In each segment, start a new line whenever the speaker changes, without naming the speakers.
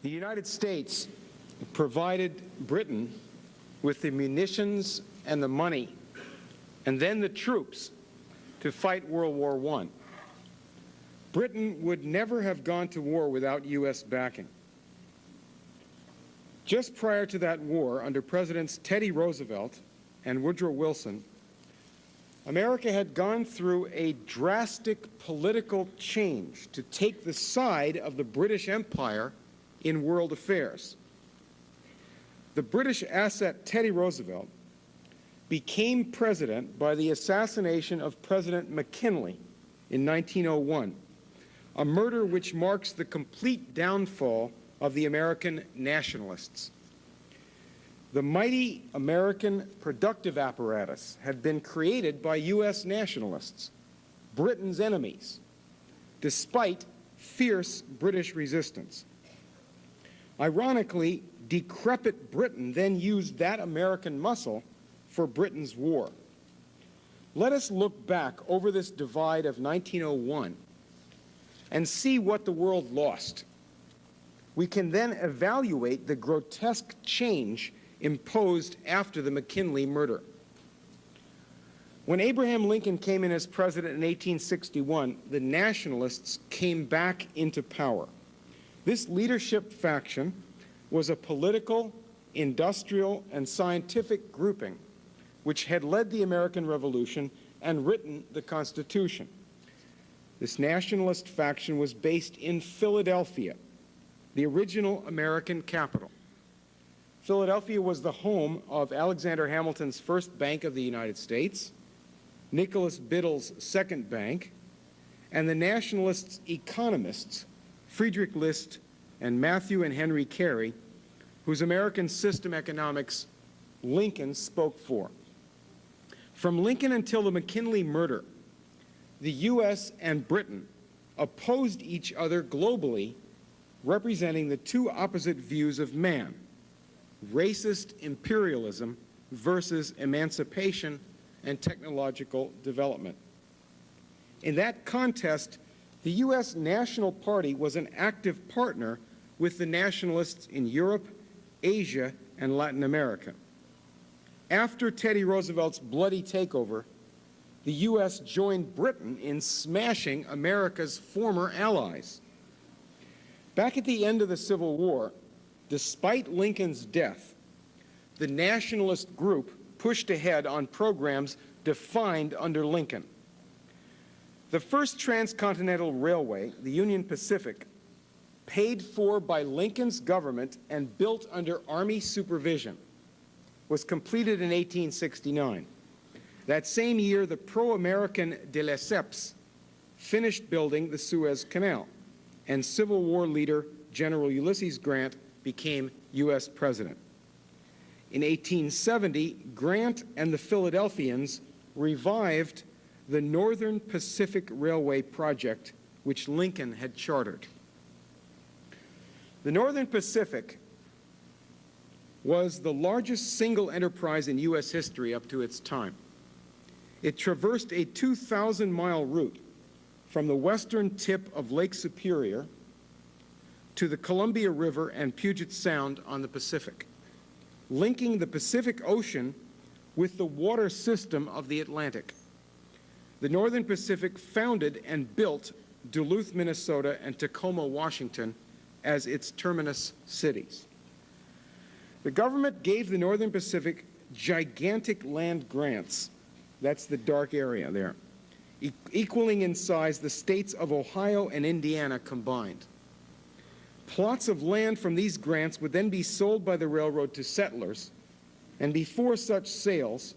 The United States provided Britain with the munitions and the money, and then the troops to fight World War I. Britain would never have gone to war without U.S. backing. Just prior to that war, under Presidents Teddy Roosevelt and Woodrow Wilson, America had gone through a drastic political change to take the side of the British Empire in world affairs. The British asset Teddy Roosevelt became president by the assassination of President McKinley in 1901, a murder which marks the complete downfall of the American nationalists. The mighty American productive apparatus had been created by U.S. nationalists, Britain's enemies, despite fierce British resistance. Ironically, decrepit Britain then used that American muscle for Britain's war. Let us look back over this divide of 1901 and see what the world lost. We can then evaluate the grotesque change imposed after the McKinley murder. When Abraham Lincoln came in as president in 1861, the nationalists came back into power. This leadership faction was a political, industrial, and scientific grouping which had led the American Revolution and written the Constitution. This nationalist faction was based in Philadelphia, the original American capital. Philadelphia was the home of Alexander Hamilton's first Bank of the United States, Nicholas Biddle's second bank, and the nationalists' economists, Friedrich List and Matthew and Henry Carey, whose American system economics Lincoln spoke for. From Lincoln until the McKinley murder, the U.S. and Britain opposed each other globally, representing the two opposite views of man: racist imperialism versus emancipation and technological development. In that contest, the U.S. National Party was an active partner with the nationalists in Europe, Asia, and Latin America. After Teddy Roosevelt's bloody takeover, the U.S. joined Britain in smashing America's former allies. Back at the end of the Civil War, despite Lincoln's death, the nationalist group pushed ahead on programs defined under Lincoln. The first transcontinental railway, the Union Pacific, paid for by Lincoln's government and built under Army supervision, was completed in 1869. That same year, the pro-American de Lesseps finished building the Suez Canal, and Civil War leader General Ulysses Grant became U.S. president. In 1870, Grant and the Philadelphians revived the Northern Pacific Railway project, which Lincoln had chartered. The Northern Pacific was the largest single enterprise in U.S. history up to its time. It traversed a 2,000-mile route from the western tip of Lake Superior to the Columbia River and Puget Sound on the Pacific, linking the Pacific Ocean with the water system of the Atlantic. The Northern Pacific founded and built Duluth, Minnesota, and Tacoma, Washington as its terminus cities. The government gave the Northern Pacific gigantic land grants. That's the dark area there, equaling in size the states of Ohio and Indiana combined. Plots of land from these grants would then be sold by the railroad to settlers, and before such sales,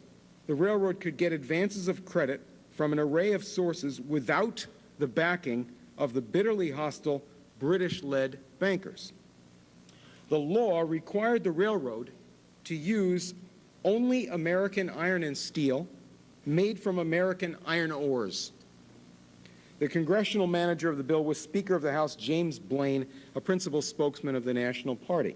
the railroad could get advances of credit from an array of sources without the backing of the bitterly hostile British-led bankers. The law required the railroad to use only American iron and steel made from American iron ores. The congressional manager of the bill was Speaker of the House James Blaine, a principal spokesman of the National Party.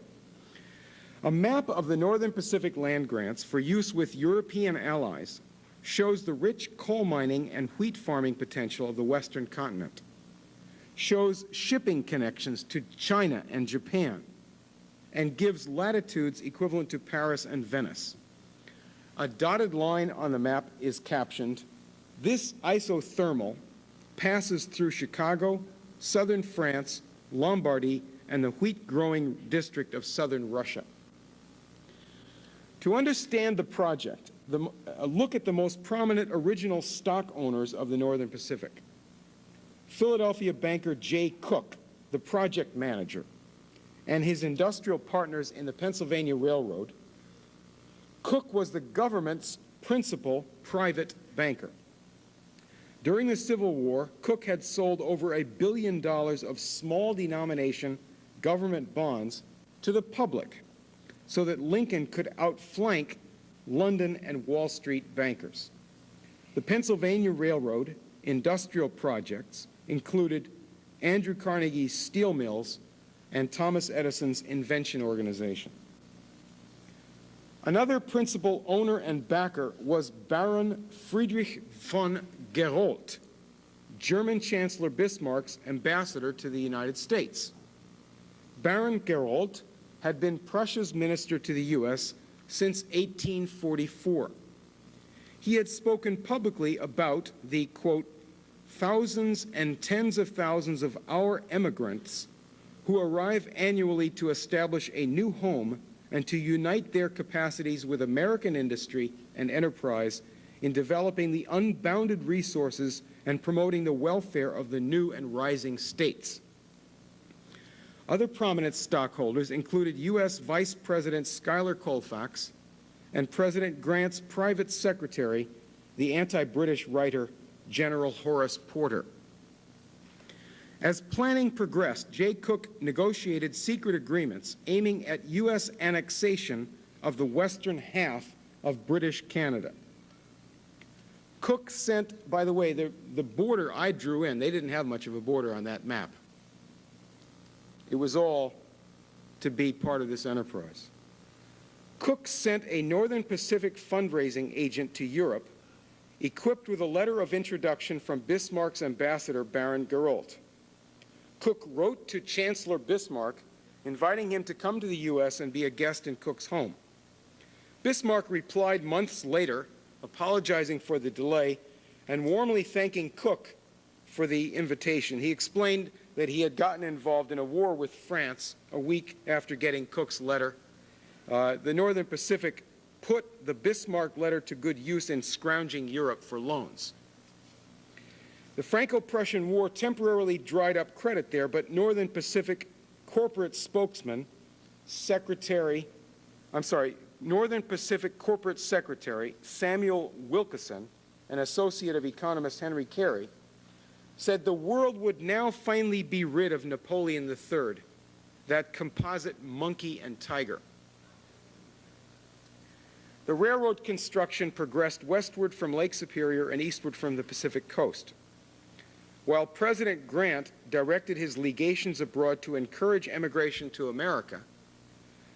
A map of the Northern Pacific land grants for use with European allies shows the rich coal mining and wheat farming potential of the Western continent, shows shipping connections to China and Japan, and gives latitudes equivalent to Paris and Venice. A dotted line on the map is captioned, "This isothermal passes through Chicago, southern France, Lombardy, and the wheat-growing district of southern Russia." To understand the project, look at the most prominent original stock owners of the Northern Pacific. Philadelphia banker Jay Cooke, the project manager, and his industrial partners in the Pennsylvania Railroad. Cooke was the government's principal private banker. During the Civil War, Cooke had sold over $1 billion of small denomination government bonds to the public so that Lincoln could outflank London and Wall Street bankers. The Pennsylvania Railroad industrial projects included Andrew Carnegie's steel mills and Thomas Edison's invention organization. Another principal owner and backer was Baron Friedrich von Gerold, German Chancellor Bismarck's ambassador to the United States. Baron Gerold had been Prussia's minister to the U.S. since 1844. He had spoken publicly about the, quote, "thousands and tens of thousands of our emigrants who arrive annually to establish a new home and to unite their capacities with American industry and enterprise in developing the unbounded resources and promoting the welfare of the new and rising states." Other prominent stockholders included U.S. Vice President Schuyler Colfax and President Grant's private secretary, the anti-British writer General Horace Porter. As planning progressed, Jay Cooke negotiated secret agreements aiming at U.S. annexation of the western half of British Canada. Cooke sent, by the way, the border I drew in, they didn't have much of a border on that map. It was all to be part of this enterprise. Cooke sent a Northern Pacific fundraising agent to Europe, equipped with a letter of introduction from Bismarck's ambassador, Baron Gerold. Cooke wrote to Chancellor Bismarck, inviting him to come to the U.S. and be a guest in Cooke's home. Bismarck replied months later, apologizing for the delay and warmly thanking Cooke for the invitation. He explained that he had gotten involved in a war with France a week after getting Cooke's letter. The Northern Pacific put the Bismarck letter to good use in scrounging Europe for loans. The Franco-Prussian War temporarily dried up credit there, but Northern Pacific corporate spokesman, Northern Pacific corporate secretary Samuel Wilkeson, an associate of economist Henry Carey, said the world would now finally be rid of Napoleon III, that composite monkey and tiger. The railroad construction progressed westward from Lake Superior and eastward from the Pacific coast. While President Grant directed his legations abroad to encourage emigration to America,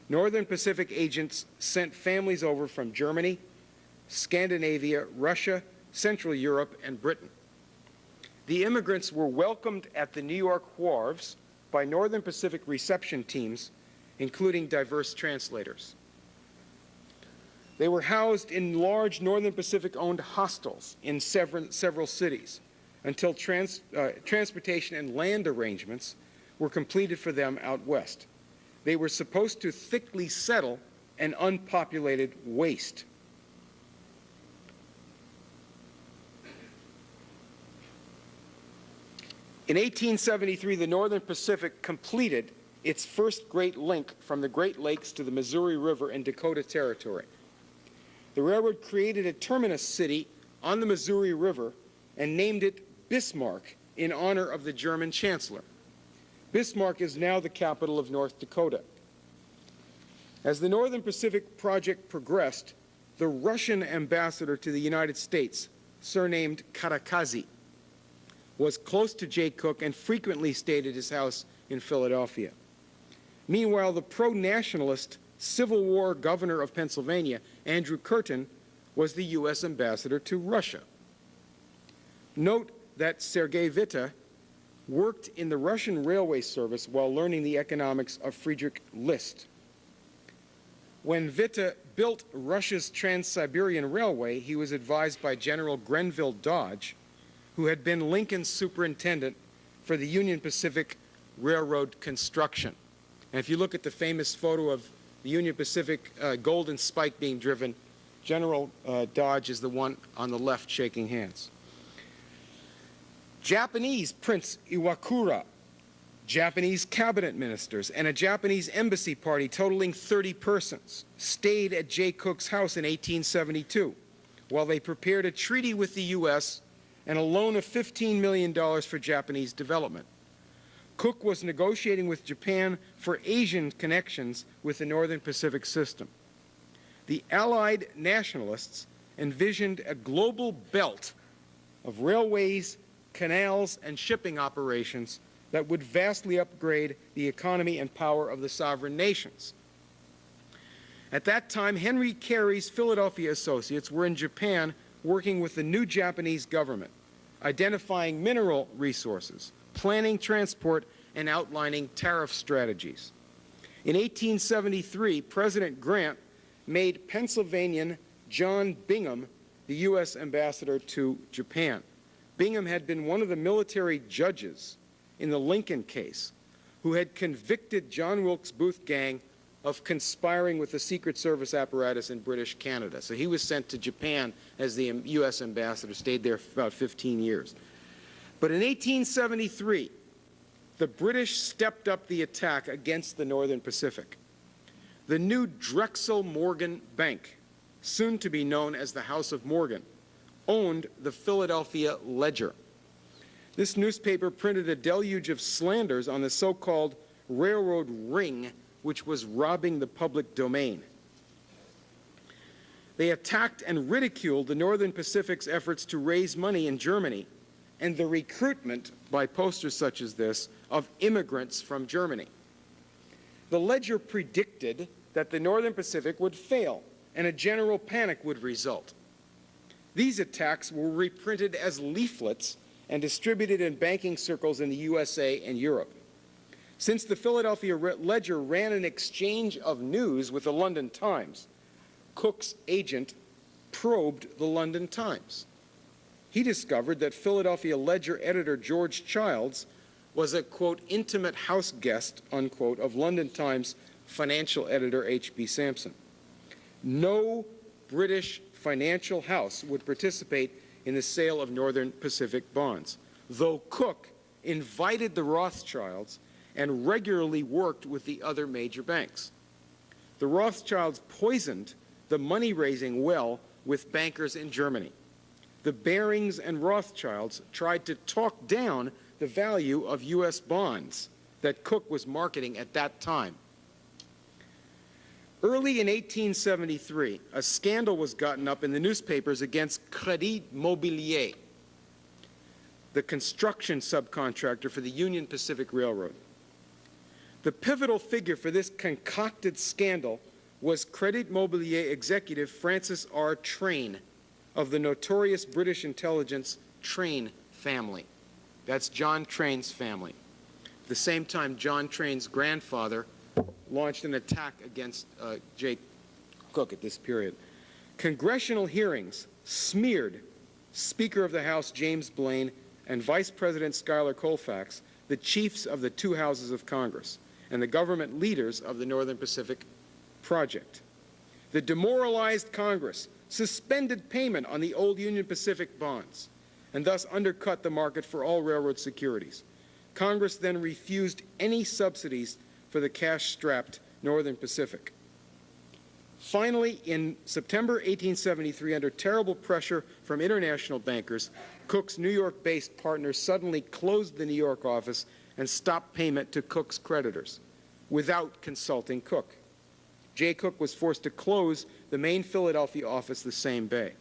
Northern Pacific agents sent families over from Germany, Scandinavia, Russia, Central Europe, and Britain. The immigrants were welcomed at the New York wharves by Northern Pacific reception teams, including diverse translators. They were housed in large Northern Pacific-owned hostels in several cities until transportation and land arrangements were completed for them out west. They were supposed to thickly settle an unpopulated waste. In 1873, the Northern Pacific completed its first Great Link from the Great Lakes to the Missouri River in Dakota Territory. The railroad created a terminus city on the Missouri River and named it Bismarck in honor of the German Chancellor. Bismarck is now the capital of North Dakota. As the Northern Pacific project progressed, the Russian ambassador to the United States, surnamed Karakazi, was close to Jay Cooke and frequently stayed at his house in Philadelphia. Meanwhile, the pro-nationalist Civil War governor of Pennsylvania, Andrew Curtin, was the U.S. ambassador to Russia. Note that Sergei Witte worked in the Russian railway service while learning the economics of Friedrich List, When Witte built Russia's Trans-Siberian Railway, he was advised by General Grenville Dodge, who had been Lincoln's superintendent for the Union Pacific Railroad construction. And if you look at the famous photo of the Union Pacific Golden Spike being driven, General Dodge is the one on the left shaking hands. Japanese Prince Iwakura, Japanese cabinet ministers, and a Japanese embassy party totaling 30 persons stayed at Jay Cook's house in 1872 while they prepared a treaty with the U.S. and a loan of $15 million for Japanese development. Cook was negotiating with Japan for Asian connections with the Northern Pacific system. The Allied nationalists envisioned a global belt of railways, canals, and shipping operations that would vastly upgrade the economy and power of the sovereign nations. At that time, Henry Carey's Philadelphia associates were in Japan working with the new Japanese government, identifying mineral resources, planning transport, and outlining tariff strategies. In 1873, President Grant made Pennsylvanian John Bingham the U.S. ambassador to Japan. Bingham had been one of the military judges in the Lincoln case who had convicted John Wilkes Booth gang of conspiring with the Secret Service apparatus in British Canada. So he was sent to Japan as the U.S. ambassador, stayed there for about 15 years. But in 1873, the British stepped up the attack against the Northern Pacific. The new Drexel Morgan Bank, soon to be known as the House of Morgan, owned the Philadelphia Ledger. This newspaper printed a deluge of slanders on the so-called railroad ring, which was robbing the public domain. They attacked and ridiculed the Northern Pacific's efforts to raise money in Germany and the recruitment, by posters such as this, of immigrants from Germany. The Ledger predicted that the Northern Pacific would fail and a general panic would result. These attacks were reprinted as leaflets and distributed in banking circles in the USA and Europe. Since the Philadelphia Ledger ran an exchange of news with the London Times, Cook's agent probed the London Times. He discovered that Philadelphia Ledger editor George Childs was a, quote, intimate house guest, unquote, of London Times financial editor H.B. Sampson. No British financial house would participate in the sale of Northern Pacific bonds, though Cook invited the Rothschilds and regularly worked with the other major banks. The Rothschilds poisoned the money-raising well with bankers in Germany. The Barings and Rothschilds tried to talk down the value of U.S. bonds that Cook was marketing at that time. Early in 1873, a scandal was gotten up in the newspapers against Crédit Mobilier, the construction subcontractor for the Union Pacific Railroad. The pivotal figure for this concocted scandal was Crédit Mobilier executive Francis R. Train of the notorious British intelligence Train family. That's John Train's family. At the same time, John Train's grandfather launched an attack against Jay Cook at this period. Congressional hearings smeared Speaker of the House James Blaine and Vice President Schuyler Colfax, the chiefs of the two houses of Congress, and the government leaders of the Northern Pacific Project. The demoralized Congress suspended payment on the old Union Pacific bonds and thus undercut the market for all railroad securities. Congress then refused any subsidies for the cash-strapped Northern Pacific. Finally, in September 1873, under terrible pressure from international bankers, Cook's New York-based partners suddenly closed the New York office and stopped payment to Cook's creditors without consulting Cook. Jay Cook was forced to close the main Philadelphia office the same day.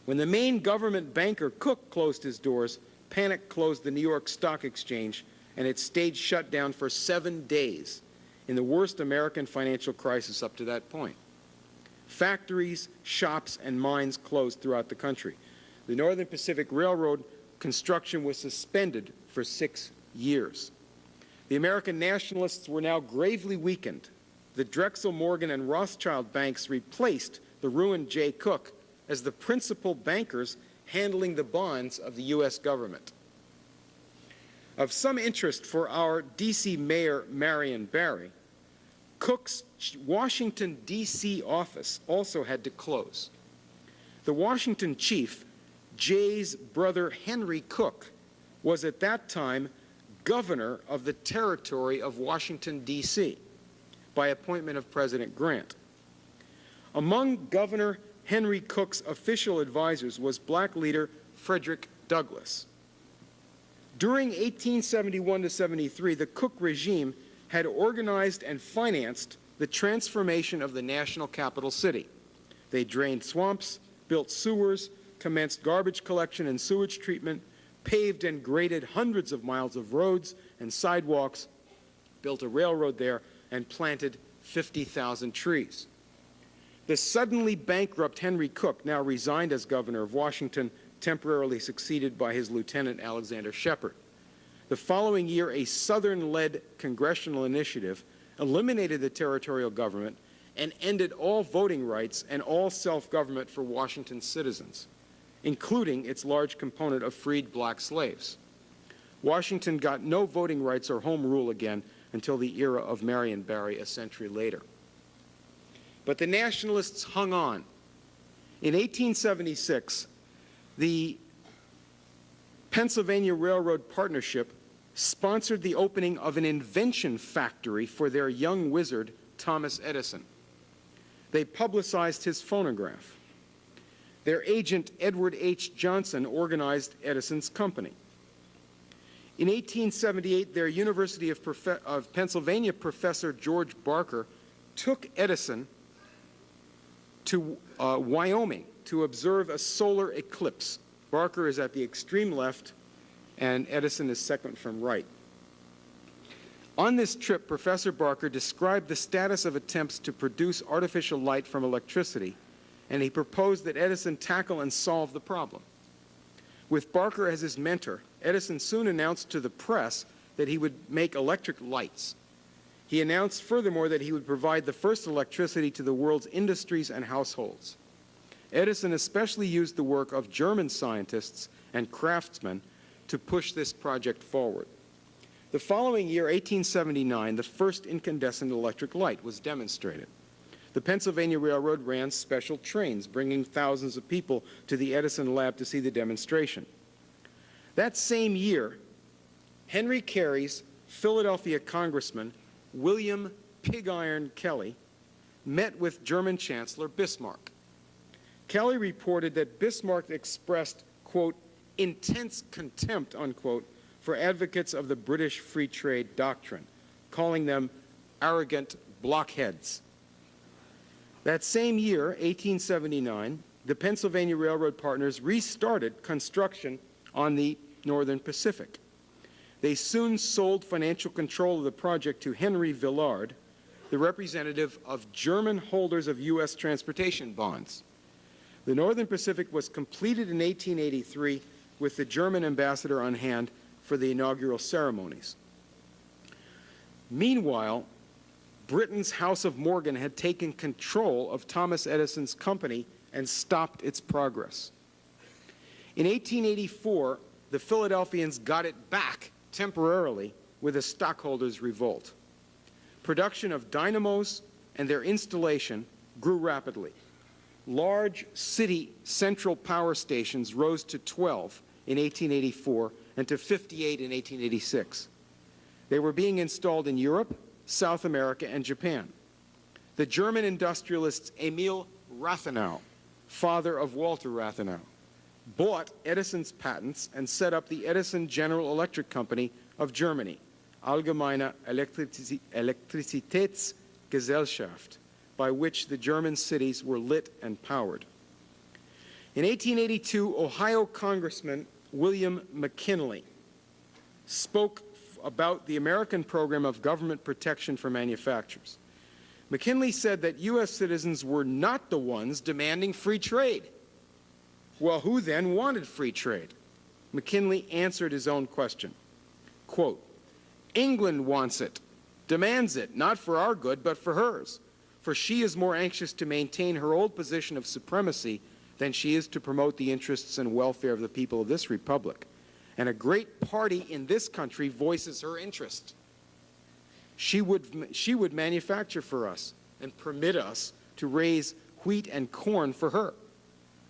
When the main government banker Cook closed his doors, panic closed the New York Stock Exchange, and it stayed shut down for 7 days in the worst American financial crisis up to that point. Factories, shops, and mines closed throughout the country. The Northern Pacific Railroad construction was suspended for 6 years. The American nationalists were now gravely weakened. the Drexel, Morgan, and Rothschild banks replaced the ruined J. Cook as the principal bankers handling the bonds of the U.S. government. Of some interest for our D.C. Mayor Marion Barry, Cook's Washington, D.C. office also had to close. The Washington chief, Jay's brother Henry Cook, was at that time governor of the territory of Washington, D.C., by appointment of President Grant. Among Governor Henry Cook's official advisors was black leader Frederick Douglass. During 1871 to 73, the Cook regime had organized and financed the transformation of the national capital city. They drained swamps, built sewers, commenced garbage collection and sewage treatment, paved and graded hundreds of miles of roads and sidewalks, built a railroad there, and planted 50,000 trees. The suddenly bankrupt Henry Cook, now resigned as governor of Washington, temporarily succeeded by his lieutenant Alexander Shepard. The following year, a Southern-led congressional initiative eliminated the territorial government and ended all voting rights and all self-government for Washington citizens, including its large component of freed black slaves. Washington got no voting rights or home rule again until the era of Marion Barry a century later. But the nationalists hung on. In 1876, the Pennsylvania Railroad Partnership sponsored the opening of an invention factory for their young wizard, Thomas Edison. They publicized his phonograph. Their agent, Edward H. Johnson, organized Edison's company. In 1878, their University of Pennsylvania professor, George Barker, took Edison to Wyoming to observe a solar eclipse. Barker is at the extreme left, and Edison is second from right. On this trip, Professor Barker described the status of attempts to produce artificial light from electricity, and he proposed that Edison tackle and solve the problem. With Barker as his mentor, Edison soon announced to the press that he would make electric lights. He announced furthermore that he would provide the first electricity to the world's industries and households. Edison especially used the work of German scientists and craftsmen to push this project forward. The following year, 1879, the first incandescent electric light was demonstrated. The Pennsylvania Railroad ran special trains bringing thousands of people to the Edison lab to see the demonstration. That same year, Henry Carey's Philadelphia Congressman, William Pig Iron Kelly, met with German Chancellor Bismarck. Kelly reported that Bismarck expressed, quote, intense contempt, unquote, for advocates of the British free trade doctrine, calling them arrogant blockheads. That same year, 1879, the Pennsylvania Railroad partners restarted construction on the Northern Pacific. They soon sold financial control of the project to Henry Villard, the representative of German holders of U.S. transportation bonds. The Northern Pacific was completed in 1883 with the German ambassador on hand for the inaugural ceremonies. Meanwhile, Britain's House of Morgan had taken control of Thomas Edison's company and stopped its progress. In 1884, the Philadelphians got it back temporarily with a stockholders' revolt. Production of dynamos and their installation grew rapidly. Large city central power stations rose to 12 in 1884 and to 58 in 1886. They were being installed in Europe, South America, and Japan. The German industrialist Emil Rathenau, father of Walter Rathenau, bought Edison's patents and set up the Edison General Electric Company of Germany, Allgemeine Elektrizitätsgesellschaft, by which the German cities were lit and powered. In 1882, Ohio Congressman William McKinley spoke about the American program of government protection for manufacturers. McKinley said that U.S. citizens were not the ones demanding free trade. Well, who then wanted free trade? McKinley answered his own question. Quote, England wants it. demands it, not for our good, but for hers, for she is more anxious to maintain her old position of supremacy than she is to promote the interests and welfare of the people of this republic. And a great party in this country voices her interest. She would manufacture for us and permit us to raise wheat and corn for her.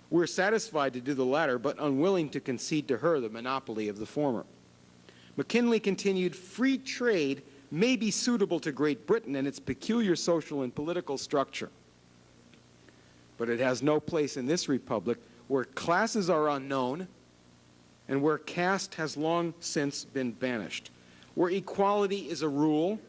We're satisfied to do the latter, but unwilling to concede to her the monopoly of the former. McKinley continued, free trade may be suitable to Great Britain and its peculiar social and political structure, but it has no place in this republic where classes are unknown and where caste has long since been banished, where equality is a rule,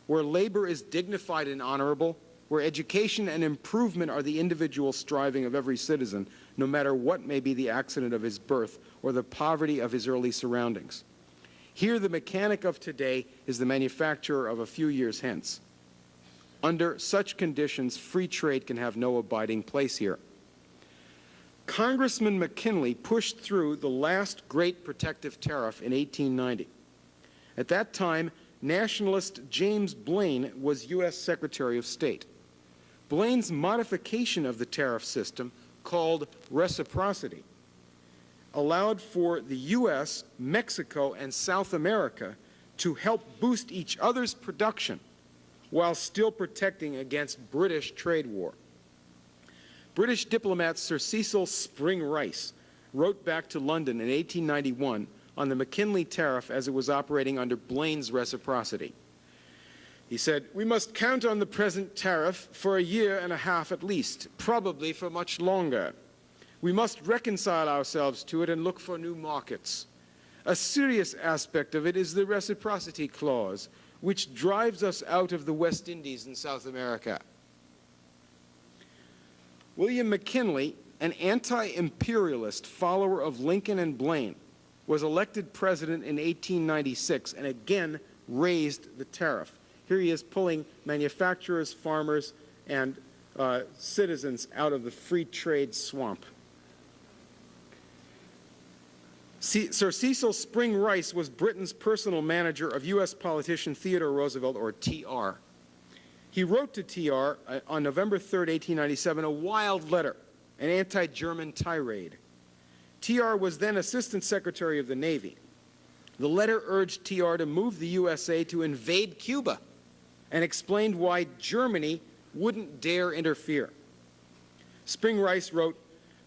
where labor is dignified and honorable, where education and improvement are the individual striving of every citizen, no matter what may be the accident of his birth or the poverty of his early surroundings. Here, the mechanic of today is the manufacturer of a few years hence. Under such conditions, free trade can have no abiding place here. Congressman McKinley pushed through the last great protective tariff in 1890. At that time, nationalist James Blaine was U.S. Secretary of State. Blaine's modification of the tariff system, called reciprocity, allowed for the U.S., Mexico, and South America to help boost each other's production while still protecting against British trade war. British diplomat Sir Cecil Spring Rice wrote back to London in 1891 on the McKinley tariff as it was operating under Blaine's reciprocity. He said, "We must count on the present tariff for a year and a half at least, probably for much longer. We must reconcile ourselves to it and look for new markets. A serious aspect of it is the reciprocity clause, which drives us out of the West Indies and South America." William McKinley, an anti-imperialist follower of Lincoln and Blaine, was elected president in 1896 and again raised the tariff. Here he is pulling manufacturers, farmers, and citizens out of the free trade swamp. Sir Cecil Spring Rice was Britain's personal manager of U.S. politician Theodore Roosevelt, or TR. He wrote to TR on November 3, 1897, a wild letter, an anti-German tirade. TR was then Assistant Secretary of the Navy. The letter urged TR to move the USA to invade Cuba and explained why Germany wouldn't dare interfere. Spring Rice wrote,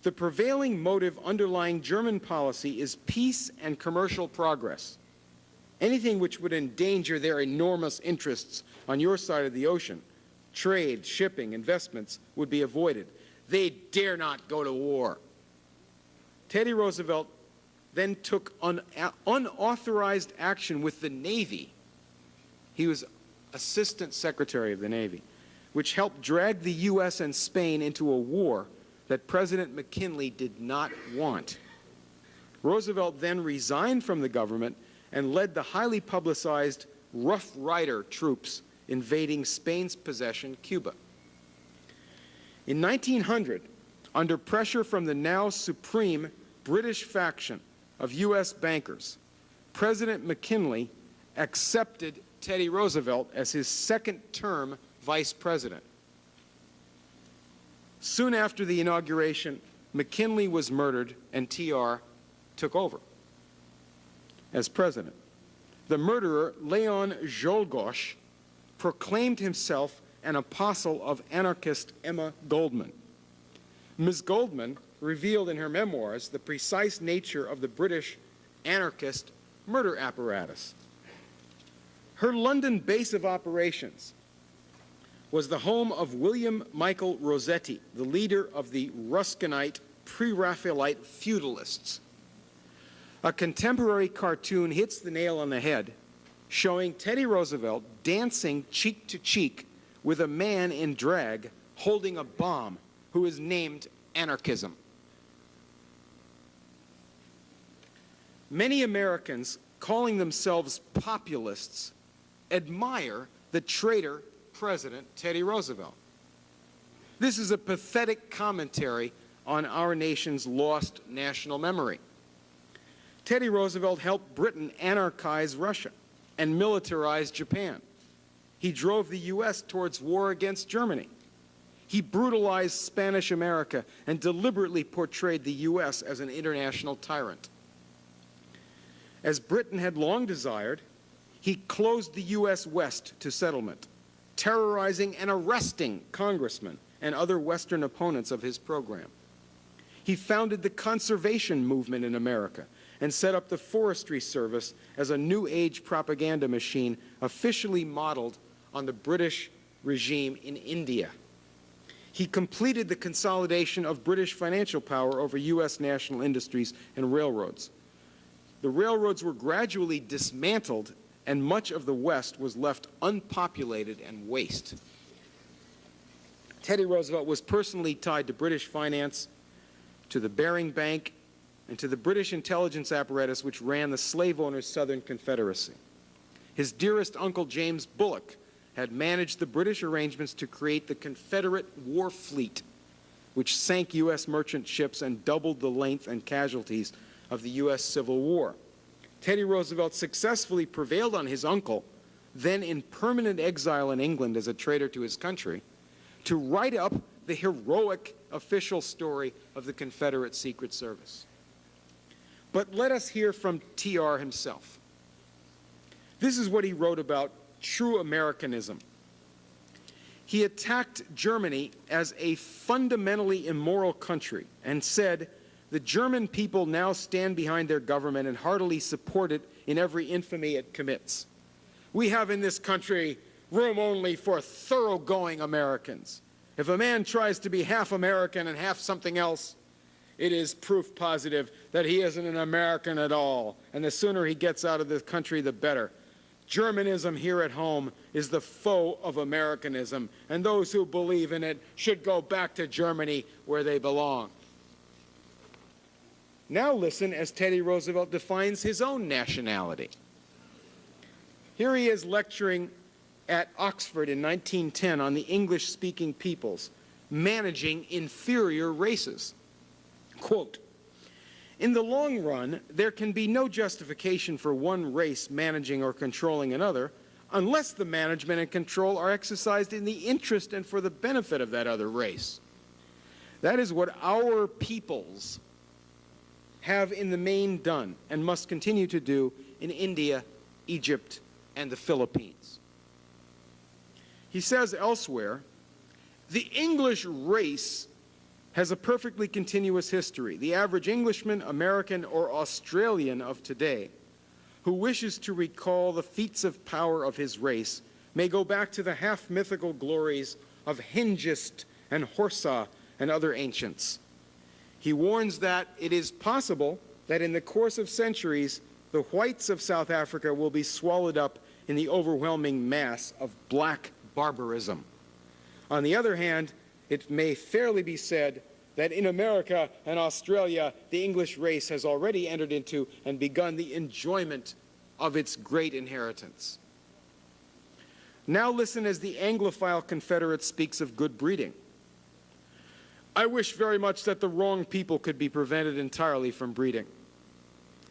"The prevailing motive underlying German policy is peace and commercial progress. Anything which would endanger their enormous interests on your side of the ocean, trade, shipping, investments, would be avoided. They dare not go to war." Teddy Roosevelt then took unauthorized action with the Navy. He was Assistant Secretary of the Navy, which helped drag the U.S. and Spain into a war that President McKinley did not want. Roosevelt then resigned from the government and led the highly publicized Rough Rider troops invading Spain's possession, Cuba. In 1900, under pressure from the now supreme British faction of U.S. bankers, President McKinley accepted Teddy Roosevelt as his second-term vice president. Soon after the inauguration, McKinley was murdered and TR took over as president. The murderer, Leon Czolgosz, proclaimed himself an apostle of anarchist Emma Goldman. Ms. Goldman revealed in her memoirs the precise nature of the British anarchist murder apparatus. Her London base of operations was the home of William Michael Rossetti, the leader of the Ruskinite pre-Raphaelite feudalists. A contemporary cartoon hits the nail on the head, showing Teddy Roosevelt dancing cheek to cheek with a man in drag holding a bomb who is named Anarchism. Many Americans, calling themselves populists, admire the traitor President Teddy Roosevelt. This is a pathetic commentary on our nation's lost national memory. Teddy Roosevelt helped Britain anarchize Russia and militarize Japan. he drove the U.S. towards war against Germany. He brutalized Spanish America and deliberately portrayed the U.S. as an international tyrant. As Britain had long desired, he closed the U.S. West to settlement, terrorizing and arresting congressmen and other Western opponents of his program. He founded the conservation movement in America and set up the Forestry Service as a New Age propaganda machine officially modeled on the British regime in India. He completed the consolidation of British financial power over U.S. national industries and railroads. The railroads were gradually dismantled, and much of the West was left unpopulated and waste. Teddy Roosevelt was personally tied to British finance, to the Bering Bank, and to the British intelligence apparatus which ran the slave owners' Southern Confederacy. His dearest uncle, James Bullock, had managed the British arrangements to create the Confederate War Fleet, which sank U.S. merchant ships and doubled the length and casualties of the U.S. Civil War. Teddy Roosevelt successfully prevailed on his uncle, then in permanent exile in England as a traitor to his country, to write up the heroic official story of the Confederate Secret Service. But let us hear from TR himself. This is what he wrote about true Americanism. He attacked Germany as a fundamentally immoral country and said, "The German people now stand behind their government and heartily support it in every infamy it commits. We have in this country room only for thoroughgoing Americans. If a man tries to be half American and half something else, it is proof positive that he isn't an American at all, and the sooner he gets out of this country, the better. Germanism here at home is the foe of Americanism, and those who believe in it should go back to Germany where they belong." Now listen as Teddy Roosevelt defines his own nationality. Here he is lecturing at Oxford in 1910 on the English-speaking peoples, managing inferior races. Quote, "In the long run, there can be no justification for one race managing or controlling another unless the management and control are exercised in the interest and for the benefit of that other race. That is what our peoples have in the main done and must continue to do in India, Egypt, and the Philippines." He says elsewhere, "The English race has a perfectly continuous history. The average Englishman, American, or Australian of today who wishes to recall the feats of power of his race may go back to the half-mythical glories of Hengist and Horsa and other ancients." He warns that it is possible that in the course of centuries, the whites of South Africa will be swallowed up in the overwhelming mass of black barbarism. On the other hand, it may fairly be said that in America and Australia, the English race has already entered into and begun the enjoyment of its great inheritance. Now listen as the Anglophile Confederate speaks of good breeding. "I wish very much that the wrong people could be prevented entirely from breeding.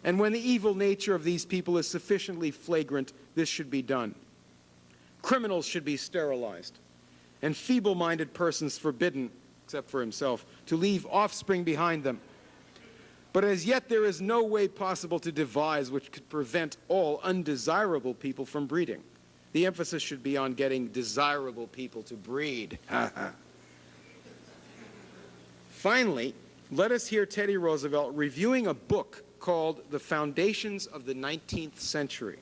And when the evil nature of these people is sufficiently flagrant, this should be done. Criminals should be sterilized, and feeble-minded persons forbidden, except for himself, to leave offspring behind them. But as yet there is no way possible to devise which could prevent all undesirable people from breeding. The emphasis should be on getting desirable people to breed." Finally, let us hear Teddy Roosevelt reviewing a book called The Foundations of the 19th Century,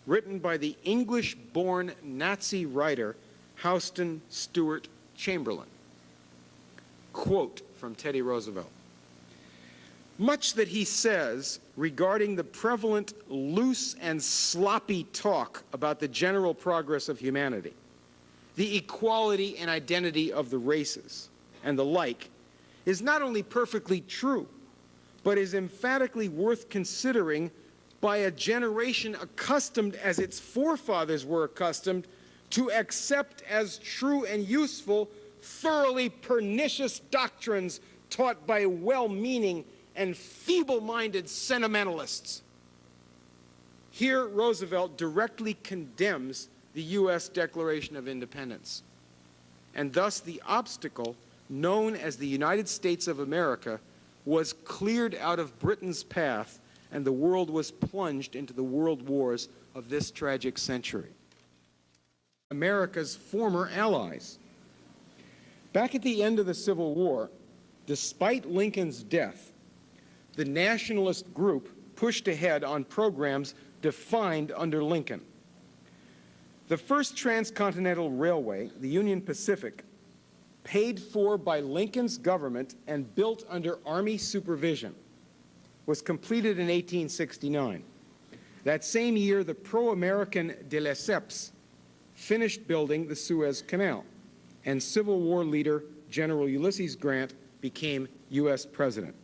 written by the English-born Nazi writer Houston Stewart Chamberlain. Quote from Teddy Roosevelt, "Much that he says regarding the prevalent loose and sloppy talk about the general progress of humanity, the equality and identity of the races, and the like, is not only perfectly true, but is emphatically worth considering by a generation accustomed, as its forefathers were accustomed, to accept as true and useful thoroughly pernicious doctrines taught by well-meaning and feeble-minded sentimentalists." Here Roosevelt directly condemns the U.S. Declaration of Independence. And thus the obstacle known as the United States of America was cleared out of Britain's path, and the world was plunged into the world wars of this tragic century. America's former allies. Back at the end of the Civil War, despite Lincoln's death, the nationalist group pushed ahead on programs defined under Lincoln. The first transcontinental railway, the Union Pacific, paid for by Lincoln's government and built under Army supervision, was completed in 1869. That same year, the pro-American de Lesseps finished building the Suez Canal, and Civil War leader General Ulysses Grant became U.S. President.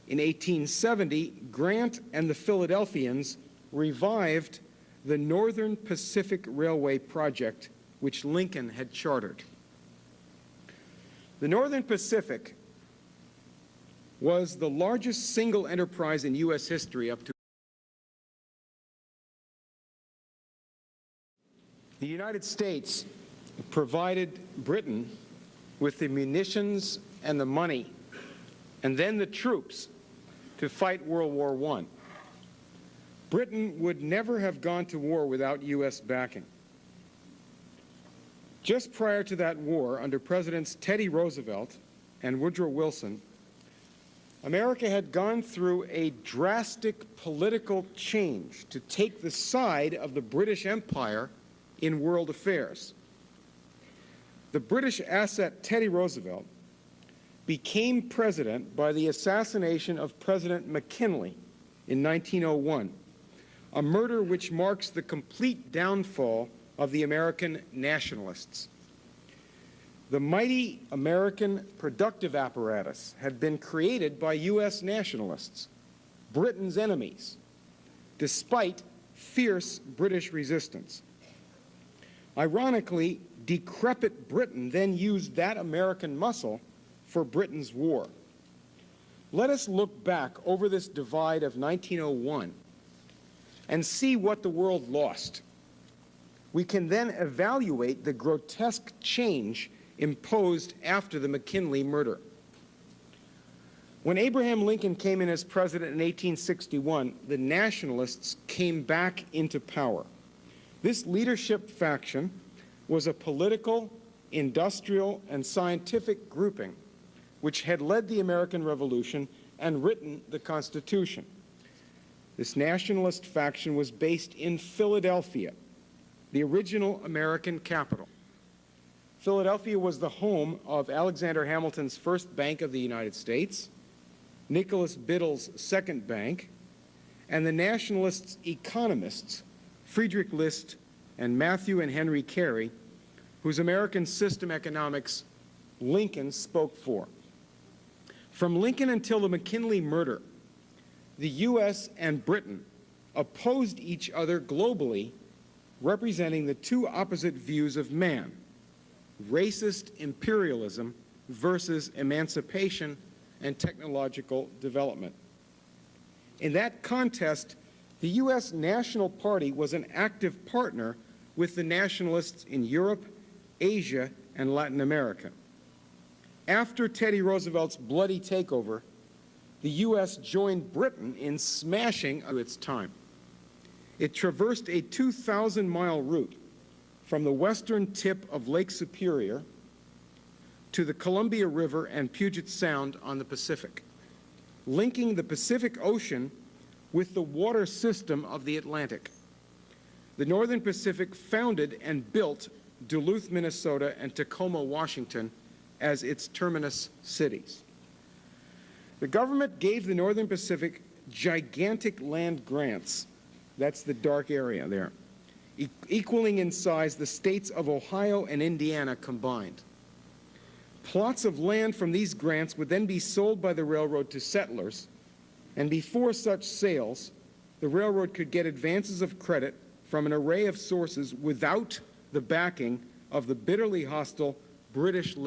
In 1870, Grant and the Philadelphians revived the Northern Pacific Railway project, which Lincoln had chartered. The Northern Pacific was the largest single enterprise in U.S. history up to. The United States provided Britain with the munitions and the money, and then the troops to fight World War I. Britain would never have gone to war without U.S. backing. Just prior to that war, under Presidents Teddy Roosevelt and Woodrow Wilson, America had gone through a drastic political change to take the side of the British Empire in world affairs. The British asset Teddy Roosevelt became president by the assassination of President McKinley in 1901, a murder which marks the complete downfall of the American nationalists. The mighty American productive apparatus had been created by U.S. nationalists, Britain's enemies, despite fierce British resistance. Ironically, decrepit Britain then used that American muscle for Britain's war. Let us look back over this divide of 1901 and see what the world lost. We can then evaluate the grotesque change imposed after the McKinley murder. When Abraham Lincoln came in as president in 1861, the nationalists came back into power. This leadership faction was a political, industrial, and scientific grouping which had led the American Revolution and written the Constitution. This nationalist faction was based in Philadelphia, the original American capital. Philadelphia was the home of Alexander Hamilton's first Bank of the United States, Nicholas Biddle's second bank, and the nationalists' economists, Friedrich List and Matthew and Henry Carey, whose American system economics Lincoln spoke for. From Lincoln until the McKinley murder, the U.S. and Britain opposed each other globally, representing the two opposite views of man: racist imperialism versus emancipation and technological development. In that contest, the U.S. National Party was an active partner with the nationalists in Europe, Asia, and Latin America. After Teddy Roosevelt's bloody takeover, the U.S. joined Britain in smashing its time. It traversed a 2,000-mile route from the western tip of Lake Superior to the Columbia River and Puget Sound on the Pacific, linking the Pacific Ocean with the water system of the Atlantic. The Northern Pacific founded and built Duluth, Minnesota, and Tacoma, Washington as its terminus cities. The government gave the Northern Pacific gigantic land grants, that's the dark area there, equaling in size the states of Ohio and Indiana combined. Plots of land from these grants would then be sold by the railroad to settlers, and before such sales, the railroad could get advances of credit from an array of sources without the backing of the bitterly hostile British-led